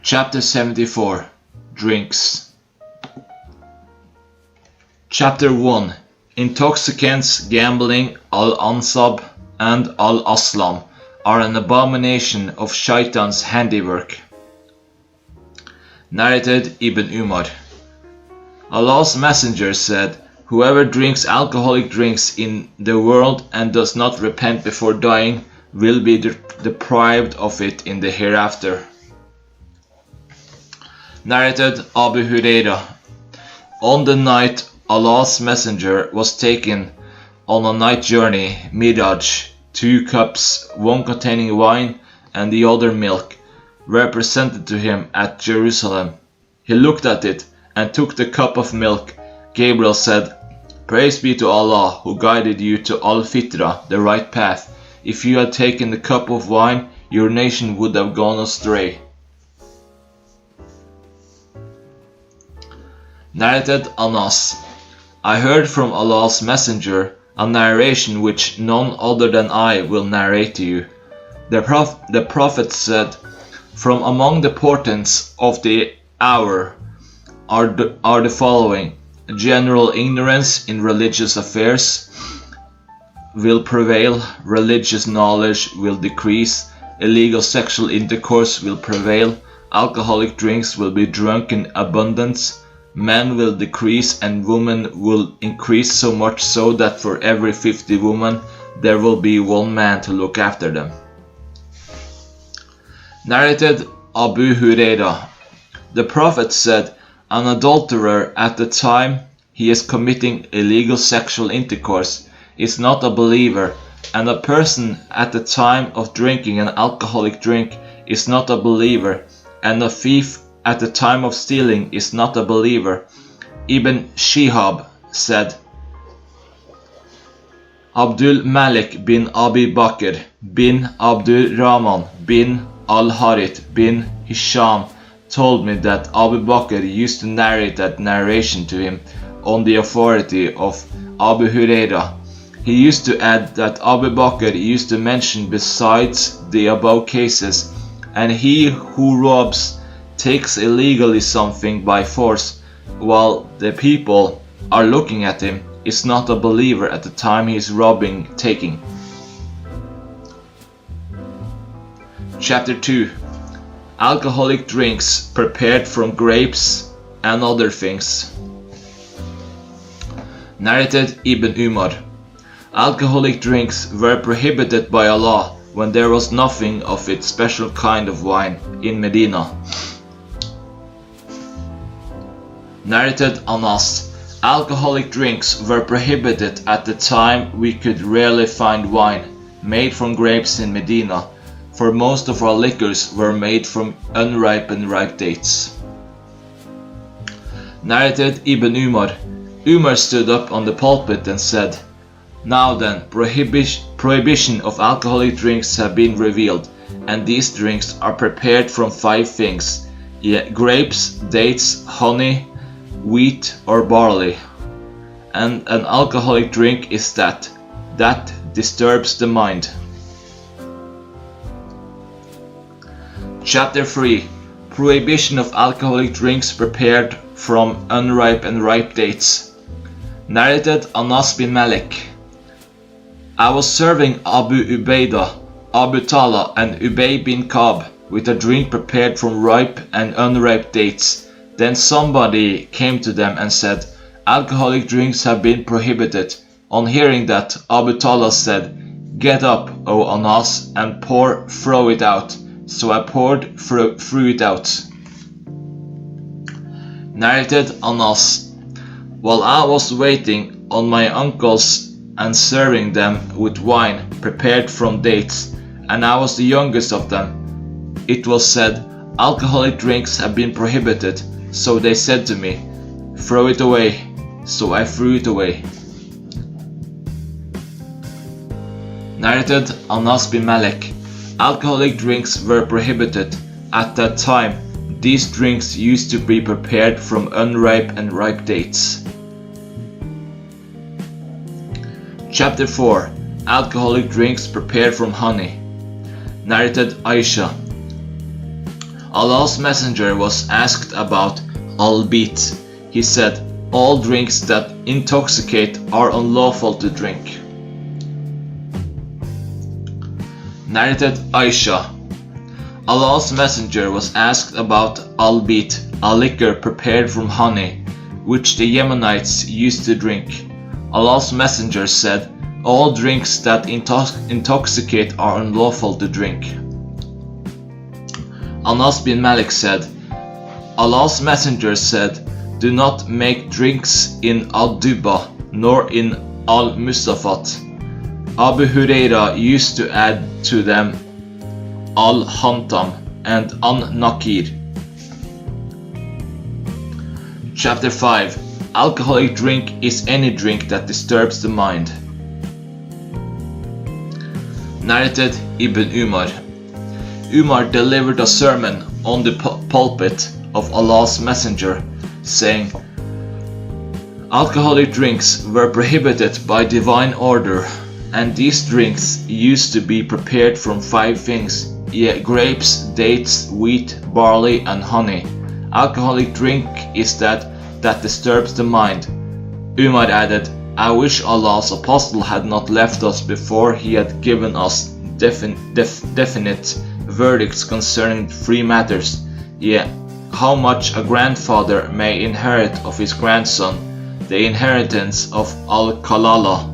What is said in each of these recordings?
Chapter 74 Drinks. Chapter 1 Intoxicants, gambling, al-ansab and al-aslam are an abomination of Shaitan's handiwork. Narrated Ibn Umar. Allah's Messenger said, "Whoever drinks alcoholic drinks in the world and does not repent before dying will be deprived of it in the hereafter." Narrated Abu Huraira. On the night Allah's Messenger was taken on a night journey, Miraj, 2 cups, one containing wine and the other milk, were presented to him at Jerusalem. He looked at it and took the cup of milk. Gabriel said, "Praise be to Allah who guided you to Al-Fitra, the right path. If you had taken the cup of wine, your nation would have gone astray." Narrated Anas. I heard from Allah's Messenger a narration which none other than I will narrate to you. The Prophet said, "From among the portents of the hour are the following: general ignorance in religious affairs will prevail, religious knowledge will decrease, illegal sexual intercourse will prevail, alcoholic drinks will be drunk in abundance, men will decrease and women will increase, so much so that for every 50 women there will be 1 man to look after them." Narrated Abu Huraira. The Prophet said, "An adulterer at the time he is committing illegal sexual intercourse is not a believer, and a person at the time of drinking an alcoholic drink is not a believer, and a thief at the time of stealing is not a believer." Ibn Shihab said, Abdul Malik bin Abi Bakr bin Abdul Rahman bin Al-Harith bin Hisham told me that Abu Bakr used to narrate that narration to him on the authority of Abu Huraira. He used to add that Abu Bakr used to mention besides the above cases, and he who robs takes illegally something by force while the people are looking at him is not a believer at the time he is robbing taking. Chapter 2 Alcoholic drinks prepared from grapes and other things. Narrated Ibn Umar. Alcoholic drinks were prohibited by Allah when there was nothing of its special kind of wine in Medina. Narrated Anas. Alcoholic drinks were prohibited at the time we could rarely find wine made from grapes in Medina, for most of our liquors were made from unripe and ripe dates. Narrated Ibn Umar. Umar stood up on the pulpit and said, "Now then, prohibition of alcoholic drinks have been revealed, and these drinks are prepared from 5 things: grapes, dates, honey, wheat or barley. And an alcoholic drink is that disturbs the mind." Chapter 3 Prohibition of alcoholic drinks prepared from unripe and ripe dates. Narrated Anas bin Malik. I was serving Abu Ubaidah, Abu Talha and Ubay bin Ka'b with a drink prepared from ripe and unripe dates. Then somebody came to them and said, "Alcoholic drinks have been prohibited." On hearing that, Abu Talha said, "Get up, O Anas, and throw it out." So I poured, threw it out. Narrated Anas. While I was waiting on my uncles and serving them with wine prepared from dates, and I was the youngest of them, it was said, "Alcoholic drinks have been prohibited." So they said to me, "Throw it away." So I threw it away. Narrated Anas bin Malik. Alcoholic drinks were prohibited. At that time, these drinks used to be prepared from unripe and ripe dates. Chapter 4 Alcoholic drinks prepared from honey. Narrated Aisha. Allah's messenger was asked about al-bit. He said, all drinks that intoxicate are unlawful to drink. Narrated Aisha. Allah's messenger was asked about al-bit, a liquor prepared from honey, which the Yemenites used to drink. Allah's messenger said, all drinks that intoxicate are unlawful to drink. Anas bin Malik said, Allah's messenger said, do not make drinks in al-duba nor in al-mustafat. Abu Huraira used to add to them al-hantam and an-nakir. Chapter 5. Alcoholic drink is any drink that disturbs the mind. Narrated Ibn Umar. Umar delivered a sermon on the pulpit of Allah's messenger, saying, alcoholic drinks were prohibited by divine order, and these drinks used to be prepared from 5 things, grapes, dates, wheat, barley, and honey. Alcoholic drink is that disturbs the mind. Umar added, I wish Allah's apostle had not left us before he had given us definite verdicts concerning 3 matters, how much a grandfather may inherit of his grandson, the inheritance of al-kalala,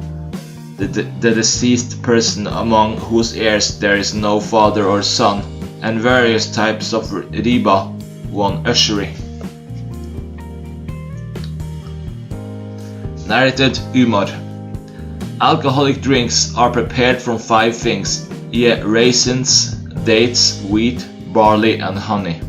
the deceased person among whose heirs there is no father or son, and various types of riba, 1 usury. Narrated Umar. Alcoholic drinks are prepared from 5 things, raisins, dates, wheat, barley, and honey.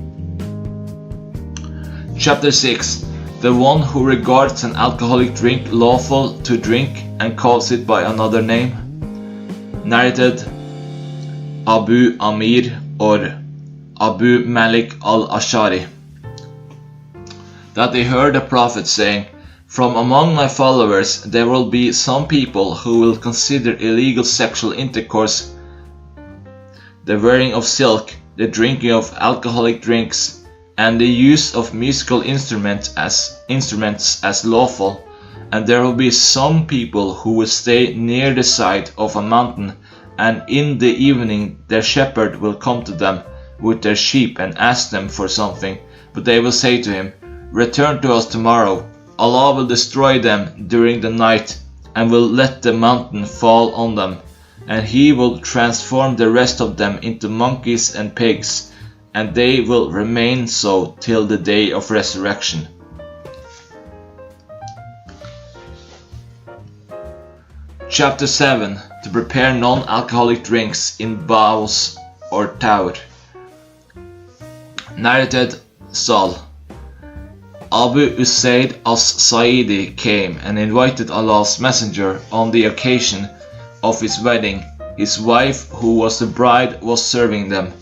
Chapter 6. The one who regards an alcoholic drink lawful to drink and calls it by another name. Narrated Abu Amir or Abu Malik al-Ashari. That they heard the Prophet saying, from among my followers there will be some people who will consider illegal sexual intercourse, the wearing of silk, the drinking of alcoholic drinks, and the use of musical instruments as lawful, and there will be some people who will stay near the side of a mountain, and in the evening their shepherd will come to them with their sheep and ask them for something, but they will say to him, return to us tomorrow. Allah will destroy them during the night and will let the mountain fall on them, and he will transform the rest of them into monkeys and pigs, and they will remain so till the day of resurrection. Chapter 7. To prepare non-alcoholic drinks in bowls or tower. Narrated Saul. Abu Usaid as-Sa'idi came and invited Allah's messenger on the occasion of his wedding. His wife, who was the bride, was serving them.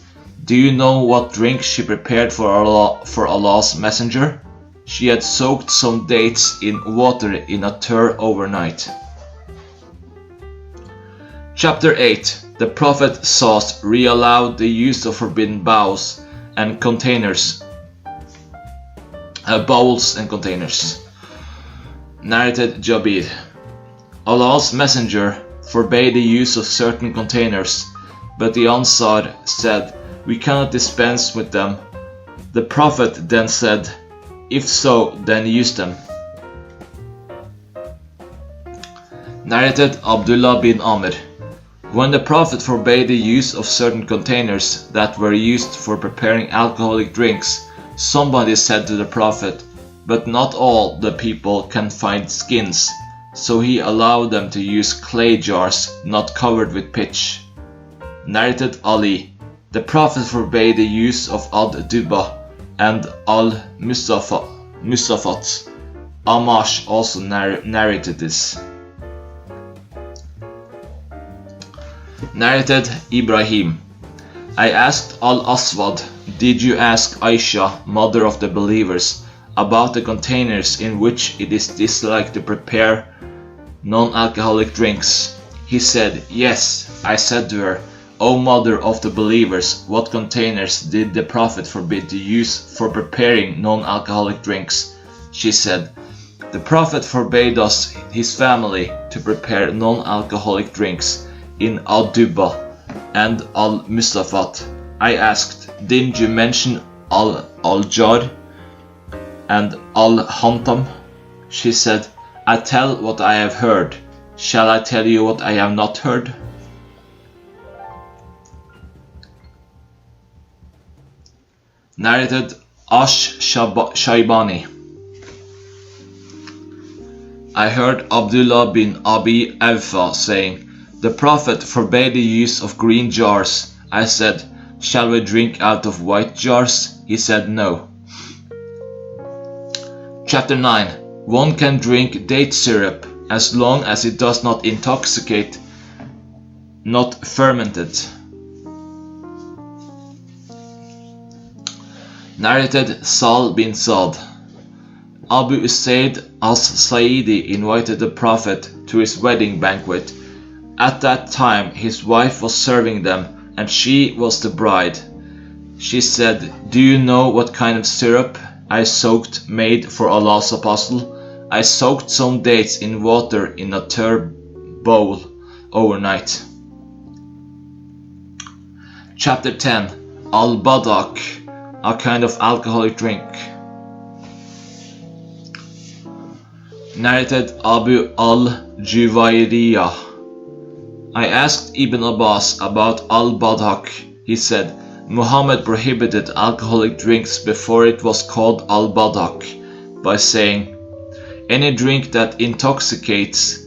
Do you know what drink she prepared for Allah's messenger? She had soaked some dates in water in a tur overnight. Chapter 8. The Prophet re-allowed the use of forbidden bowls and containers. Bowls and containers. Narrated Jabir. Allah's messenger forbade the use of certain containers, but the Ansar said, we cannot dispense with them. The Prophet then said, if so, then use them. Narrated Abdullah bin Amr. When the Prophet forbade the use of certain containers that were used for preparing alcoholic drinks, somebody said to the Prophet, but not all the people can find skins, so he allowed them to use clay jars not covered with pitch. Narrated Ali. The Prophet forbade the use of ad-duba and al-mustafat. Amash also narrated this. Narrated Ibrahim. I asked Al-Aswad, did you ask Aisha, mother of the believers, about the containers in which it is disliked to prepare non-alcoholic drinks? He said, yes. I said to her, O mother of the believers, what containers did the Prophet forbid to use for preparing non-alcoholic drinks? She said, the Prophet forbade us, his family, to prepare non-alcoholic drinks in Al-Dubba and Al-Mustafat. I asked, didn't you mention Al-Jar and Al-Hantam? She said, I tell what I have heard. Shall I tell you what I have not heard? Narrated Shaybani. I heard Abdullah bin Abi Awfa saying, the Prophet forbade the use of green jars. I said, shall we drink out of white jars? He said no. Chapter 9. One can drink date syrup as long as it does not intoxicate, not fermented. Narrated Sal bin Saad. Abu Usaid as-Sa'idi invited the Prophet to his wedding banquet. At that time his wife was serving them, and she was the bride. She said, do you know what kind of syrup I made for Allah's apostle? I soaked some dates in water in a bowl overnight. Chapter 10. Al-Badak, a kind of alcoholic drink. Narrated Abu al-Juwayriyah. I asked Ibn Abbas about al-Badak. He said, Muhammad prohibited alcoholic drinks before it was called al-Badak by saying, any drink that intoxicates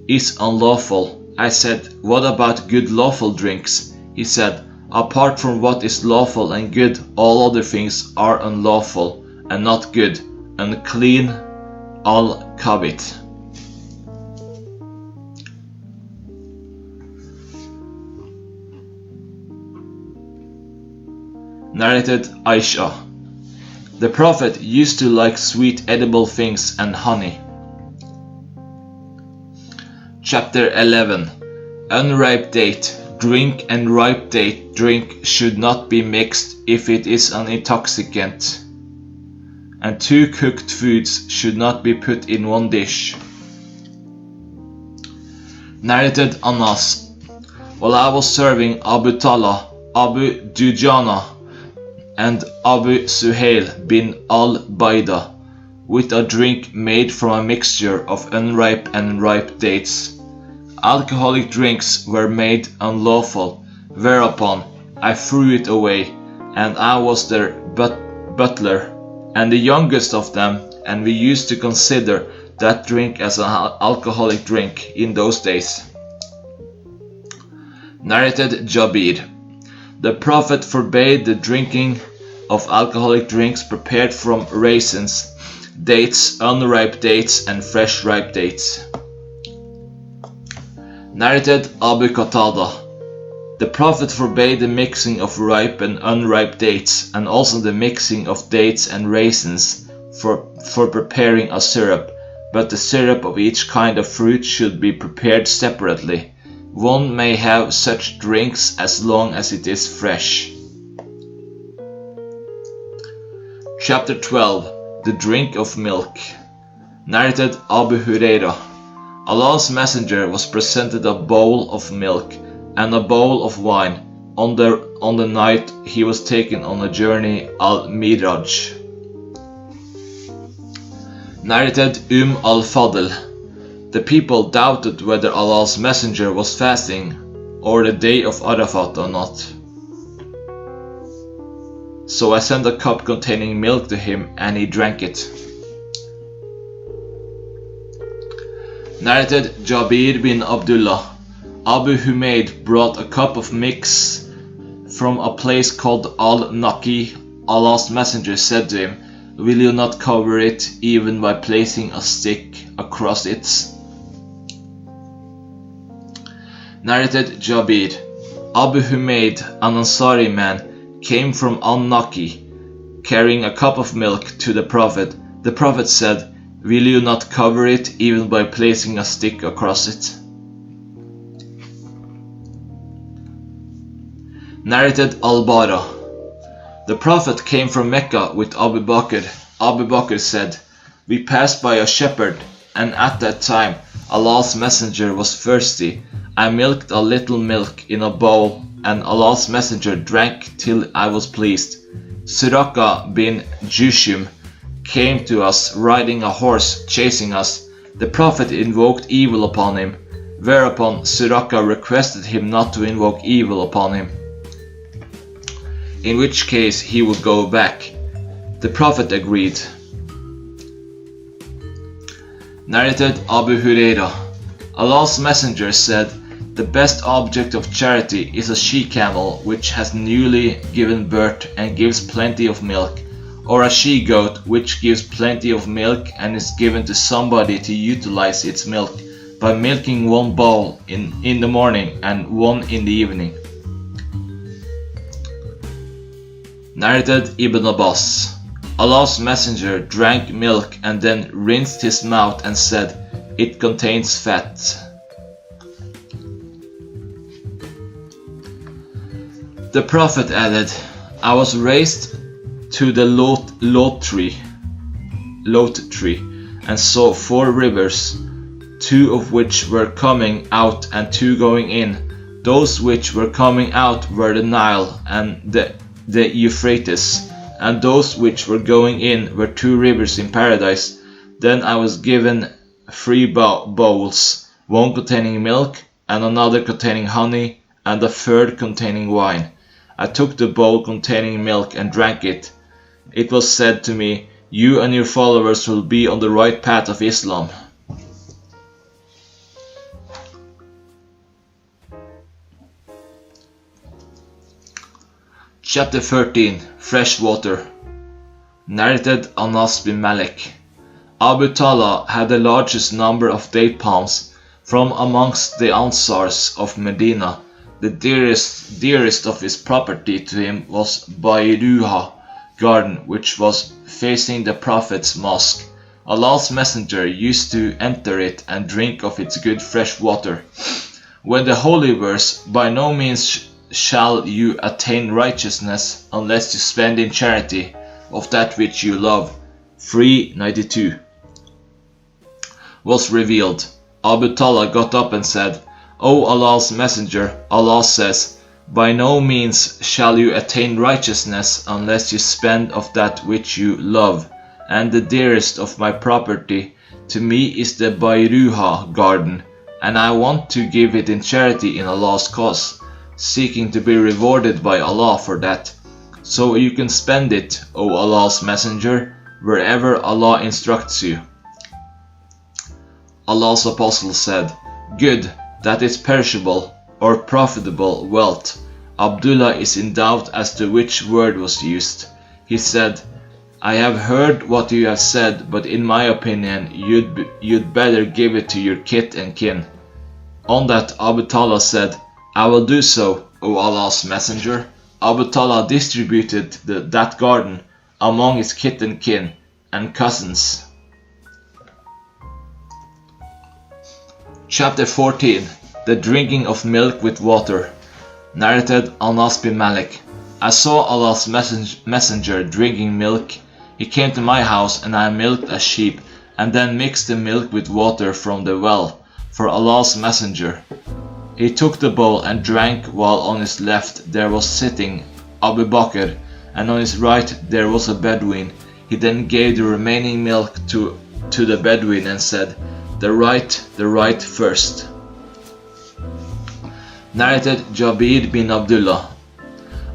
is unlawful. I said, what about good lawful drinks? He said, apart from what is lawful and good, all other things are unlawful and not good, unclean, al-Kabit. Narrated Aisha. The Prophet used to like sweet edible things and honey. Chapter 11. Unripe date. Drink and ripe date drink should not be mixed if it is an intoxicant, and two cooked foods should not be put in one dish. Narrated Anas. While I was serving Abu Talha, Abu Dujana, and Abu Suhail bin al-Baida with a drink made from a mixture of unripe and ripe dates. Alcoholic drinks were made unlawful, whereupon I threw it away, and I was their butler, and the youngest of them, and we used to consider that drink as an alcoholic drink in those days. Narrated Jabir. The Prophet forbade the drinking of alcoholic drinks prepared from raisins, dates, unripe dates, and fresh ripe dates. Narrated Abu Qatada. The Prophet forbade the mixing of ripe and unripe dates, and also the mixing of dates and raisins for preparing a syrup, but the syrup of each kind of fruit should be prepared separately. One may have such drinks as long as it is fresh. Chapter 12. The Drink of Milk. Narrated Abu Hurairah. Allah's Messenger was presented a bowl of milk and a bowl of wine on the night he was taken on a journey al-Miraj. Narrated al-Fadl. The people doubted whether Allah's Messenger was fasting or the day of Arafat or not. So I sent a cup containing milk to him, and he drank it. Narrated Jabir bin Abdullah. Abu Humayd brought a cup of mix from a place called Al-Naqi. Allah's Messenger said to him, will you not cover it even by placing a stick across it? Narrated Jabir. Abu Humayd, an Ansari man, came from Al-Naqi carrying a cup of milk to the Prophet. The Prophet said, will you not cover it even by placing a stick across it? Narrated Al-Bara. The Prophet came from Mecca with Abu Bakr. Abu Bakr said, "We passed by a shepherd, and at that time Allah's Messenger was thirsty. I milked a little milk in a bowl, and Allah's Messenger drank till I was pleased. Suraka bin Jushim came to us riding a horse, chasing us. The Prophet invoked evil upon him, whereupon Suraka requested him not to invoke evil upon him, in which case he would go back. The Prophet agreed." Narrated Abu Hurairah. Allah's Messenger said, "The best object of charity is a she-camel which has newly given birth and gives plenty of milk, or a she-goat which gives plenty of milk and is given to somebody to utilize its milk by milking one bowl in the morning and one in the evening." Narrated Ibn Abbas. Allah's Messenger drank milk and then rinsed his mouth and said, "It contains fat." The Prophet added, "I was raised to the lot tree, and saw 4 rivers, 2 of which were coming out and 2 going in. Those which were coming out were the Nile and the Euphrates, and those which were going in were 2 rivers in paradise. Then I was given 3 bowls, one containing milk, and another containing honey, and a third containing wine. I took the bowl containing milk and drank it. It was said to me, 'You and your followers will be on the right path of Islam.'" Chapter 13. Fresh Water. Narrated Anas bin Malik. Abu Talha had the largest number of date palms from amongst the Ansars of Medina. The dearest of his property to him was Bayruha garden, which was facing the Prophet's mosque. Allah's Messenger used to enter it and drink of its good fresh water. When the holy verse, "By no means shall you attain righteousness unless you spend in charity of that which you love," 392, was revealed, Abu Talha got up and said, "O Allah's Messenger, Allah says, 'By no means shall you attain righteousness unless you spend of that which you love, and the dearest of my property to me is the Bayruha garden, and I want to give it in charity in Allah's cause, seeking to be rewarded by Allah for that. So you can spend it, O Allah's Messenger, wherever Allah instructs you." Allah's Apostle said, "Good, that is perishable or profitable wealth." Abdullah is in doubt as to which word was used. He said, "I have heard what you have said, but in my opinion you'd better give it to your kith and kin." On that Abu Talha said, "I will do so, O Allah's Messenger." Abu Talha distributed that garden among his kith and kin and cousins. Chapter 14. The drinking of milk with water. Narrated Anas bin Malik. I saw Allah's Messenger drinking milk. He came to my house and I milked a sheep and then mixed the milk with water from the well for Allah's Messenger. He took the bowl and drank, while on his left there was sitting Abu Bakr, and on his right there was a Bedouin. He then gave the remaining milk to the Bedouin and said, the right first." Narrated Jabir bin Abdullah.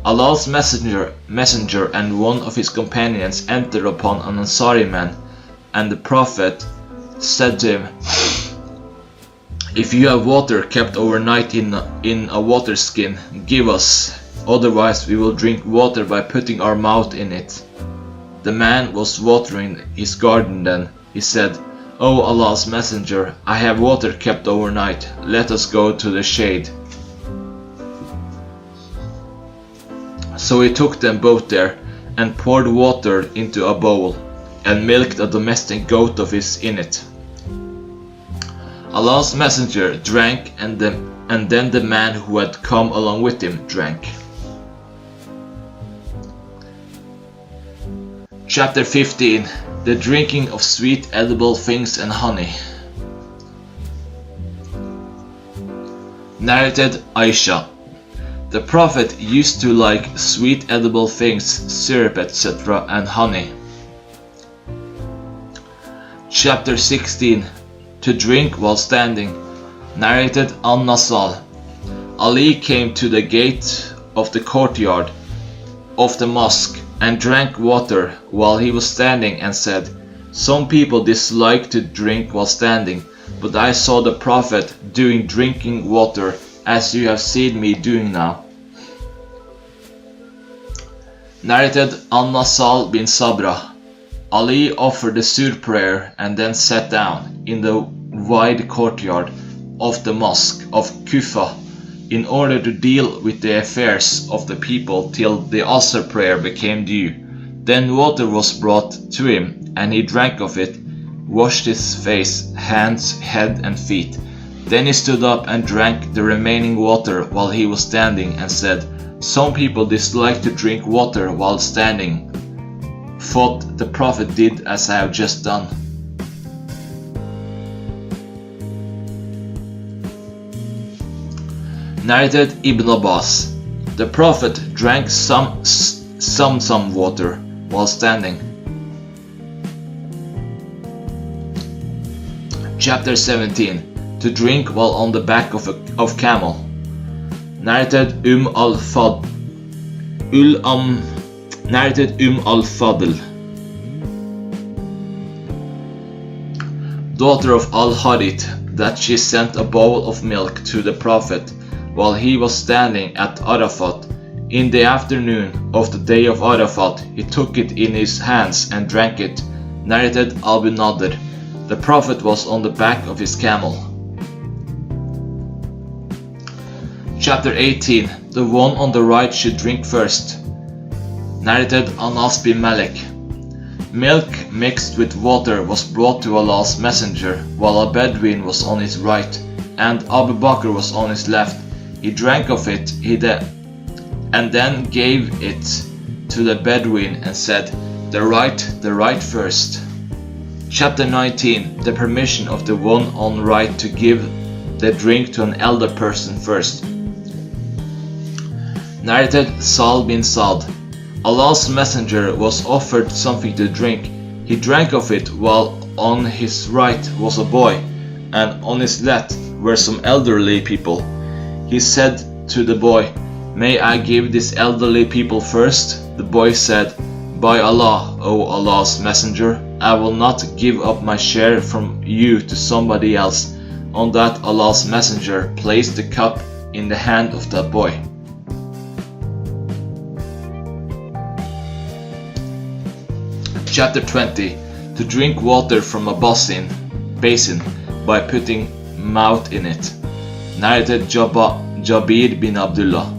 Allah's messenger and one of his companions entered upon an Ansari man, and the Prophet said to him, "If you have water kept overnight in a water skin, give us, otherwise we will drink water by putting our mouth in it." The man was watering his garden then. He said, "O Allah's Messenger, I have water kept overnight, let us go to the shade." So he took them both there, and poured water into a bowl, and milked a domestic goat of his in it. Allah's Messenger drank, and then the man who had come along with him drank. Chapter 15. The drinking of sweet edible things and honey. Narrated Aisha. The Prophet used to like sweet edible things, syrup, etc. and honey. Chapter 16. To drink while standing. Narrated An-Nasal. Ali came to the gate of the courtyard of the mosque and drank water while he was standing and said, "Some people dislike to drink while standing, but I saw the Prophet doing drinking water as you have seen me doing now." Narrated An-Nasal bin Sabra. Ali offered the Sur prayer and then sat down in the wide courtyard of the mosque of Kufa in order to deal with the affairs of the people till the Asr prayer became due. Then water was brought to him, and he drank of it, washed his face, hands, head and feet. Then he stood up and drank the remaining water while he was standing and said, "Some people dislike to drink water while standing. Thought the Prophet did as I have just done." Narrated Ibn Abbas. The Prophet drank some water while standing. Chapter 17. To drink while on the back of camel. Narrated al-Fadl. Al-Fadl. Daughter of Al-Harith, that she sent a bowl of milk to the Prophet while he was standing at Arafat. In the afternoon of the day of Arafat, he took it in his hands and drank it. Narrated Abu Nadir. The Prophet was on the back of his camel. Chapter 18. The one on the right should drink first. Narrated Anas bin Malik. Milk mixed with water was brought to Allah's Messenger, while a Bedouin was on his right, and Abu Bakr was on his left. He drank of it, and then gave it to the Bedouin and said, the right first." Chapter 19. The permission of the one on right to give the drink to an elder person first. Narrated Sal bin Sa'd. Allah's Messenger was offered something to drink. He drank of it while on his right was a boy, and on his left were some elderly people. He said to the boy, "May I give these elderly people first?" The boy said, "By Allah, O Allah's Messenger, I will not give up my share from you to somebody else." On that, Allah's Messenger placed the cup in the hand of the boy. Chapter 20. To drink water from a basin by putting mouth in it. Narrated Jabir bin Abdullah.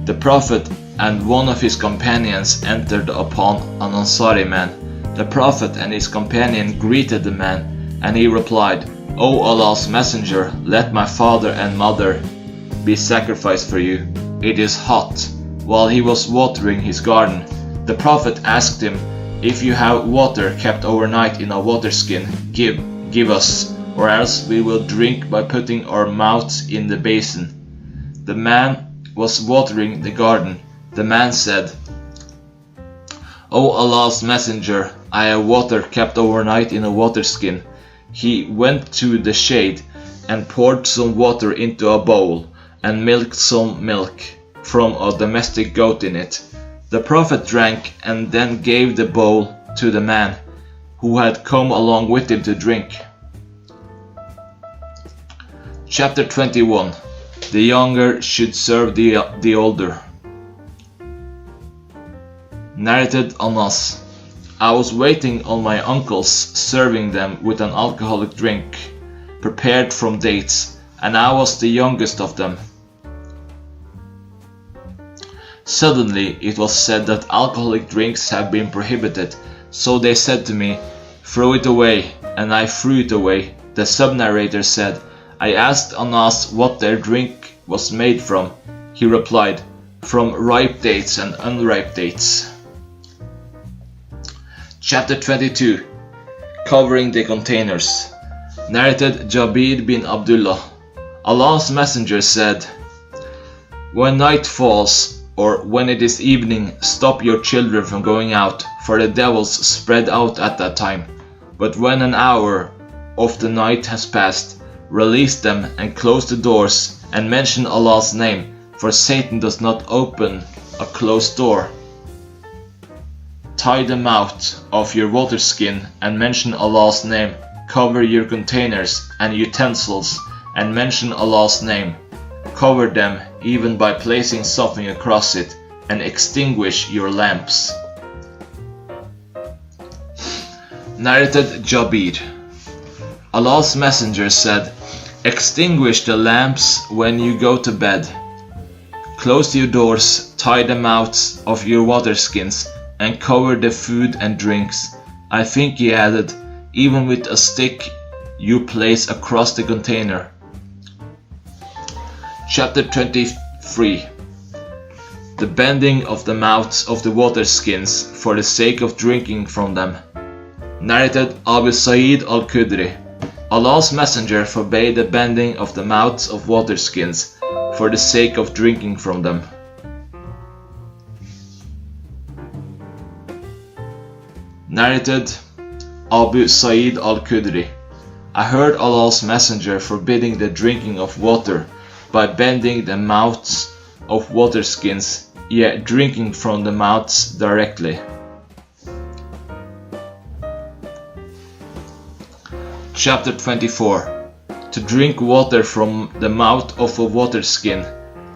The Prophet and one of his companions entered upon an Ansari man. The Prophet and his companion greeted the man, and he replied, "O Allah's Messenger, let my father and mother be sacrificed for you. It is hot." While he was watering his garden, the Prophet asked him, "If you have water kept overnight in a water skin, give us, or else we will drink by putting our mouths in the basin." The man was watering the garden. The man said, "O Allah's Messenger, I have water kept overnight in a water skin." He went to the shade and poured some water into a bowl and milked some milk from a domestic goat in it. The Prophet drank and then gave the bowl to the man who had come along with him to drink. Chapter 21. The younger should serve the older. Narrated Anas. I was waiting on my uncles, serving them with an alcoholic drink prepared from dates, and I was the youngest of them. Suddenly it was said that alcoholic drinks have been prohibited, so they said to me, "Throw it away," and I threw it away. The sub-narrator said, I asked Anas what their drink was made from. He replied, "From ripe dates and unripe dates." Chapter 22. Covering the containers. Narrated Jabir bin Abdullah. Allah's Messenger said, "When night falls, or when it is evening, stop your children from going out, for the devils spread out at that time. But when an hour of the night has passed, release them and close the doors, and mention Allah's name, for Satan does not open a closed door. Tie the mouth of your water skin and mention Allah's name. Cover your containers and utensils and mention Allah's name. Cover them even by placing something across it, and extinguish your lamps." Narrated Jabir. Allah's Messenger said, "Extinguish the lamps when you go to bed. Close your doors, tie the mouths of your water skins, and cover the food and drinks." I think he added, "even with a stick you place across the container." Chapter 23. The bending of the mouths of the water skins for the sake of drinking from them. Narrated Abu Sa'id al-Khudri. Allah's Messenger forbade the bending of the mouths of water skins for the sake of drinking from them. Narrated Abu Sa'id al-Khudri. I heard Allah's Messenger forbidding the drinking of water by bending the mouths of water skins, yet drinking from the mouths directly. Chapter 24. To drink water from the mouth of a water skin.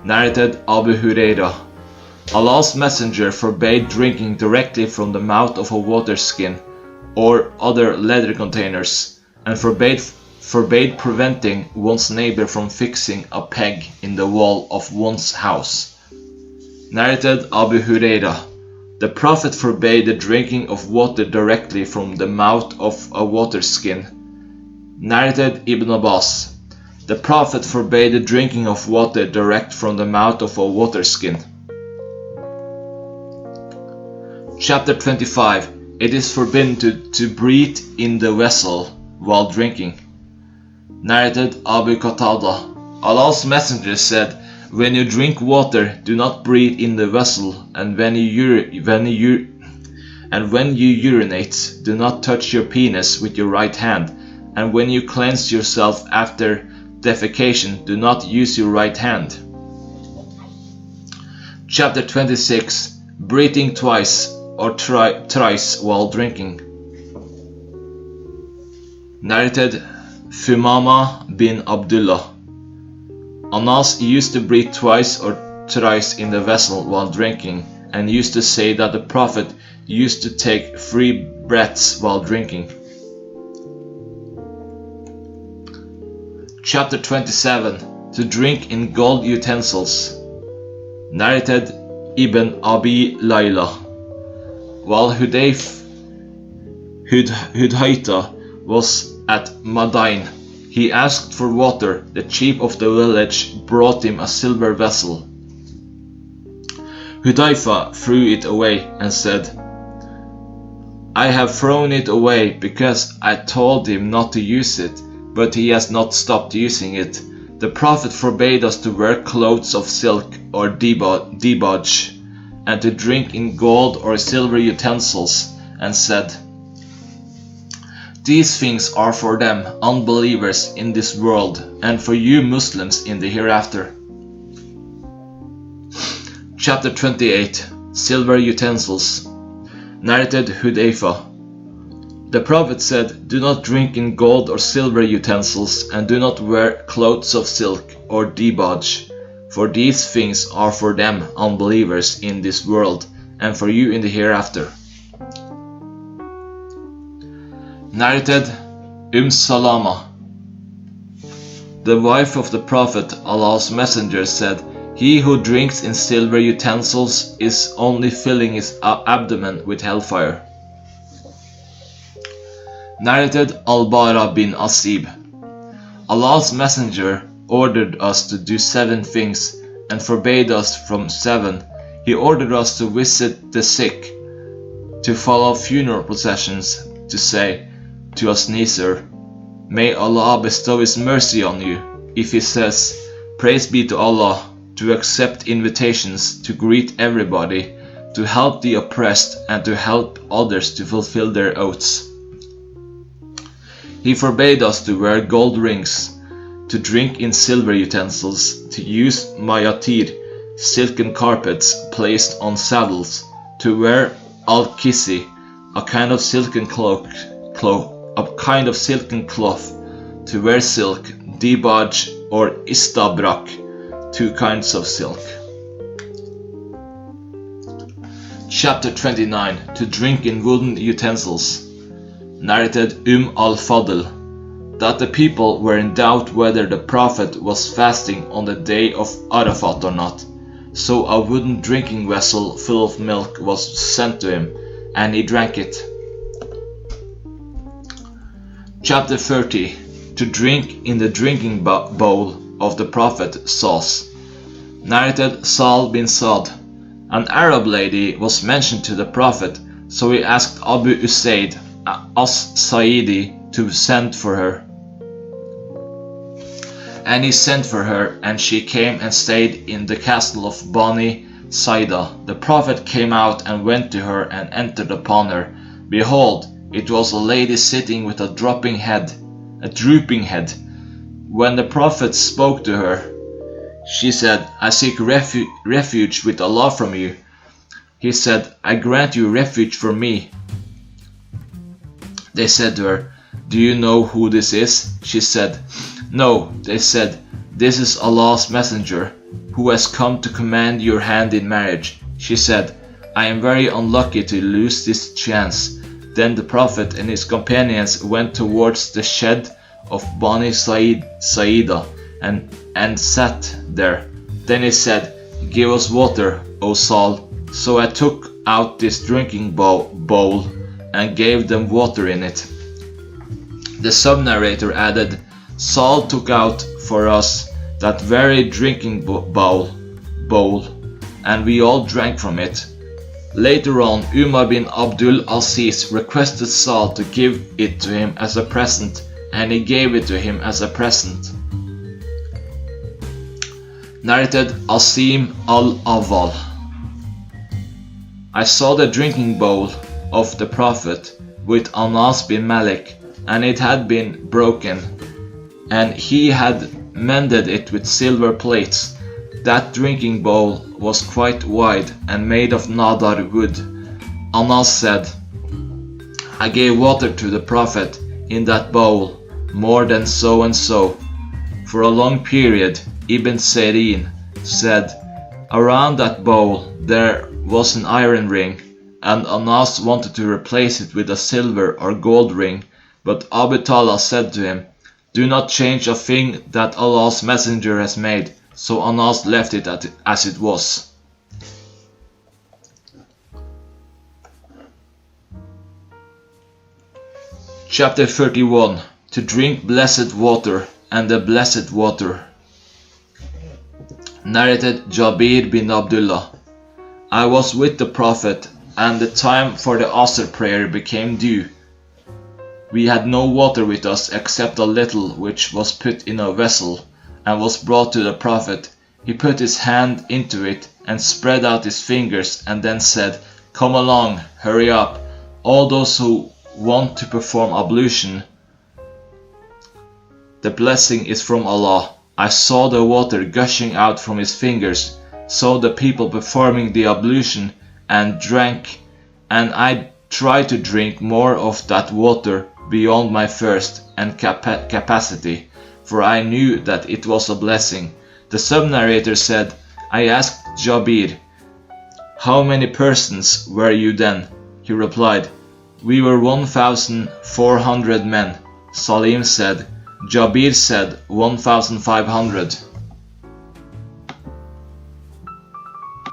Narrated Abu Hurairah. Allah's Messenger forbade drinking directly from the mouth of a water skin or other leather containers, and forbade preventing one's neighbor from fixing a peg in the wall of one's house. Narrated Abu Hurairah. The Prophet forbade the drinking of water directly from the mouth of a water skin. Narrated Ibn Abbas. The Prophet forbade the drinking of water direct from the mouth of a water skin. Chapter 25. It is forbidden to breathe in the vessel while drinking. Narrated Abu Qatada. Allah's Messenger said, "When you drink water, do not breathe in the vessel, and when you urinate, do not touch your penis with your right hand, and when you cleanse yourself after defecation, do not use your right hand." Chapter 26. Breathing twice or thrice while drinking. Narrated Thumama bin Abdullah. Anas used to breathe twice or thrice in the vessel while drinking, and used to say that the Prophet used to take 3 breaths while drinking. Chapter 27. To drink in gold utensils. Narrated Ibn Abi Layla. While Hudayta was at Madain, he asked for water. The chief of the village brought him a silver vessel. Hudayfa threw it away and said, "I have thrown it away because I told him not to use it, but he has not stopped using it. The Prophet forbade us to wear clothes of silk or dibaj, and to drink in gold or silver utensils, and said, 'These things are for them, unbelievers in this world, and for you Muslims in the hereafter.'" Chapter 28. Silver utensils. Narrated Hudayfa. The Prophet said, "Do not drink in gold or silver utensils, and do not wear clothes of silk or dibaj, for these things are for them, unbelievers in this world, and for you in the hereafter." Narrated Salama. The wife of the Prophet, Allah's Messenger, said, "He who drinks in silver utensils is only filling his abdomen with hellfire." Narrated Al-Bara bin Asib. Allah's Messenger ordered us to do 7 things and forbade us from 7. He ordered us to visit the sick, to follow funeral processions, to say to a sneezer, "May Allah bestow His mercy on you," if he says, "Praise be to Allah," to accept invitations, to greet everybody, to help the oppressed, and to help others to fulfill their oaths. He forbade us to wear gold rings, to drink in silver utensils, to use mayatir, silken carpets placed on saddles, to wear al-kisi, a kind of silken cloth, to wear silk, dibaj or istabrak, 2 kinds of silk. Chapter 29. To drink in wooden utensils. Narrated al-Fadl, that the people were in doubt whether the Prophet was fasting on the day of Arafat or not. So a wooden drinking vessel full of milk was sent to him, and he drank it. Chapter 30. To drink in the drinking bowl of the Prophet sauce. Narrated Sal bin Sa'd. An Arab lady was mentioned to the Prophet, so he asked Abu Usaid as-Sa'idi to send for her. And he sent for her, and she came and stayed in the castle of Bani Saida. The Prophet came out and went to her and entered upon her. Behold, it was a lady sitting with a drooping head. When the Prophet spoke to her, she said, "I seek refuge with Allah from you." He said, "I grant you refuge from me." They said to her, "Do you know who this is?" She said, "No." They said, "This is Allah's messenger, who has come to command your hand in marriage." She said, "I am very unlucky to lose this chance." Then the Prophet and his companions went towards the shed of Bani Saida and sat there. Then he said, "Give us water, O Sal." So I took out this drinking bowl and gave them water in it. The sub-narrator added, "Sal took out for us that very drinking bowl, and we all drank from it." Later on, Umar bin Abdul Aziz requested Sal to give it to him as a present, and he gave it to him as a present. Narrated Asim al-Awwal. I saw the drinking bowl of the Prophet with Anas bin Malik, and it had been broken, and he had mended it with silver plates. That drinking bowl was quite wide and made of nadar wood. Anas said, "I gave water to the Prophet in that bowl, more than so and so." For a long period, Ibn Sirin said, "Around that bowl there was an iron ring, and Anas wanted to replace it with a silver or gold ring, but Abu Talha said to him, 'Do not change a thing that Allah's messenger has made.' So Anas left it as it was. Chapter 31. To drink blessed water and the blessed water. Narrated Jabir bin Abdullah. I was with the Prophet, and the time for the Asr prayer became due. We had no water with us except a little which was put in a vessel and was brought to the Prophet. He put his hand into it and spread out his fingers and then said, "Come along, hurry up, all those who want to perform ablution. The blessing is from Allah." I saw the water gushing out from his fingers, saw the people performing the ablution and drank, and I tried to drink more of that water beyond my thirst and capacity, for I knew that it was a blessing. The sub-narrator said, I asked Jabir, "How many persons were you then?" He replied, "We were 1,400 men." Salim said, Jabir said 1,500.